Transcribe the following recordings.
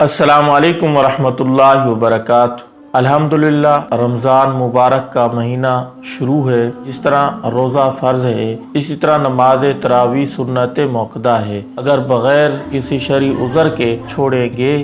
अस्सलामु अलैकुम वरहमतुल्लाहि वबरकातुहू। अल्हम्दुलिल्लाह, रमज़ान मुबारक का महीना शुरू है। जिस तरह रोज़ा फ़र्ज़ है, इसी तरह नमाज तरावी सुन्नत मौक़दा है। अगर बग़ैर किसी शरई उज़र के छोड़ेंगे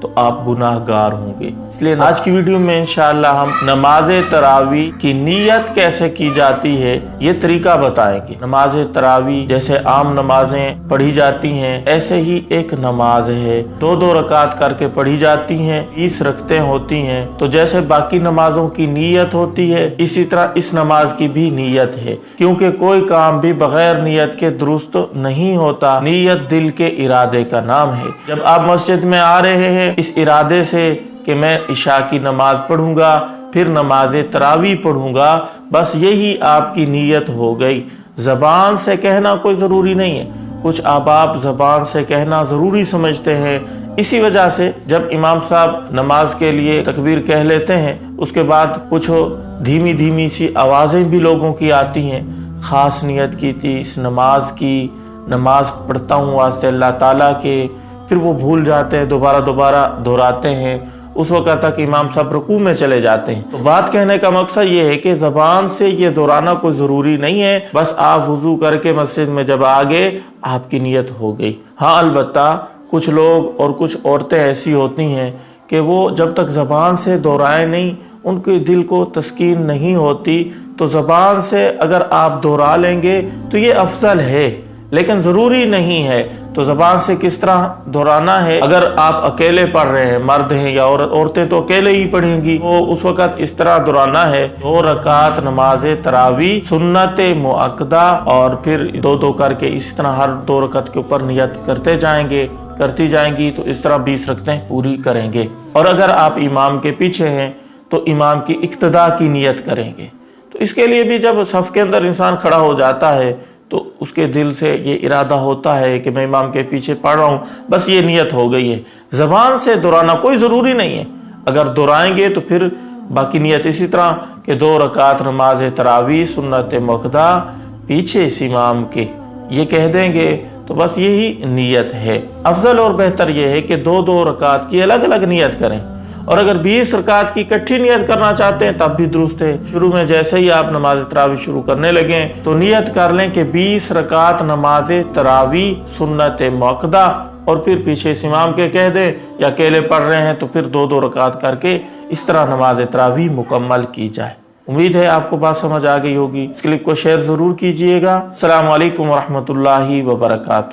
तो आप गुनाहगार होंगे। इसलिए आज की वीडियो में इंशाअल्लाह हम नमाज तरावी की नीयत कैसे की जाती है ये तरीका बताएंगे। नमाज तरावी जैसे आम नमाजें पढ़ी जाती हैं, ऐसे ही एक नमाज है, दो दो रकात करके पढ़ी जाती हैं, 20 रकतें होती हैं। तो जैसे बाकी नमाजों की नीयत होती है, इसी तरह इस नमाज की भी नीयत है, क्योंकि कोई काम भी बगैर नीयत के दुरुस्त नहीं होता। नीयत दिल के इरादे का नाम है। जब आप मस्जिद में आ रहे हैं इस इरादे से कि मैं इशा की नमाज पढ़ूंगा, फिर नमाज तरावी पढ़ूंगा, बस यही आपकी नीयत हो गई। ज़बान से कहना कोई ज़रूरी नहीं है। कुछ आबाब ज़बान से कहना ज़रूरी समझते हैं। इसी वजह से जब इमाम साहब नमाज के लिए तकबीर कह लेते हैं, उसके बाद कुछ धीमी धीमी सी आवाज़ें भी लोगों की आती हैं। ख़ास नियत की थी इस नमाज की, नमाज पढ़ता हूँ वास्ते अल्लाह ताला के, फिर वो भूल जाते हैं, दोबारा दोहराते हैं। उस वक्त तक इमाम साहब रुकू में चले जाते हैं। तो बात कहने का मकसद ये है कि ज़बान से ये दोहराना कोई ज़रूरी नहीं है। बस आप वज़ू करके मस्जिद में जब आ गए, आपकी नीयत हो गई। हाँ, अलबत्ता कुछ लोग और कुछ औरतें ऐसी होती हैं कि वो जब तक ज़बान से दोहराए नहीं, उनके दिल को तस्कीन नहीं होती। तो ज़बान से अगर आप दोहरा लेंगे तो ये अफजल है, लेकिन ज़रूरी नहीं है। तो ज़बान से किस तरह दोहराना है? अगर आप अकेले पढ़ रहे हैं, मर्द हैं या औरतें तो अकेले ही पढ़ेंगी, तो उस वक़्त इस तरह दोहराना है। 2 रकात नमाज तरावी सुन्नत मुअक्कदा, और फिर 2-2 करके इसी तरह हर 2 रकात के ऊपर नियत करती जाएंगी। तो इस तरह 20 रकतें पूरी करेंगे। और अगर आप इमाम के पीछे हैं तो इमाम की इक्तदा की नियत करेंगे। तो इसके लिए भी जब सफ़ के अंदर इंसान खड़ा हो जाता है तो उसके दिल से ये इरादा होता है कि मैं इमाम के पीछे पढ़ रहा हूँ, बस ये नियत हो गई है। ज़बान से दोहराना कोई ज़रूरी नहीं है। अगर दोहराएंगे तो फिर बाकी नियत इसी तरह कि 2 रकात नमाज तरावी सुन्नत मुअक्कदा पीछे इस इमाम के, ये कह देंगे तो बस यही नियत है। अफजल और बेहतर ये है कि 2-2 रकात की अलग अलग नियत करें। और अगर 20 रकात की इकट्ठी नियत करना चाहते हैं तब भी दुरुस्त है। शुरू में जैसे ही आप नमाज तरावी शुरू करने लगे तो नियत कर लें कि 20 रकात नमाज तरावी सुन्नत मुअक्कदा, और फिर पीछे इस इमाम के कह दें, या अकेले पढ़ रहे हैं तो फिर 2-2 रकात करके इस तरह नमाज तरावी मुकम्मल की जाए। उम्मीद है आपको बात समझ आ गई होगी। इस क्लिप को शेयर ज़रूर कीजिएगा। अस्सलामु अलैकुम वरहमतुल्लाहि वबरकातुहू।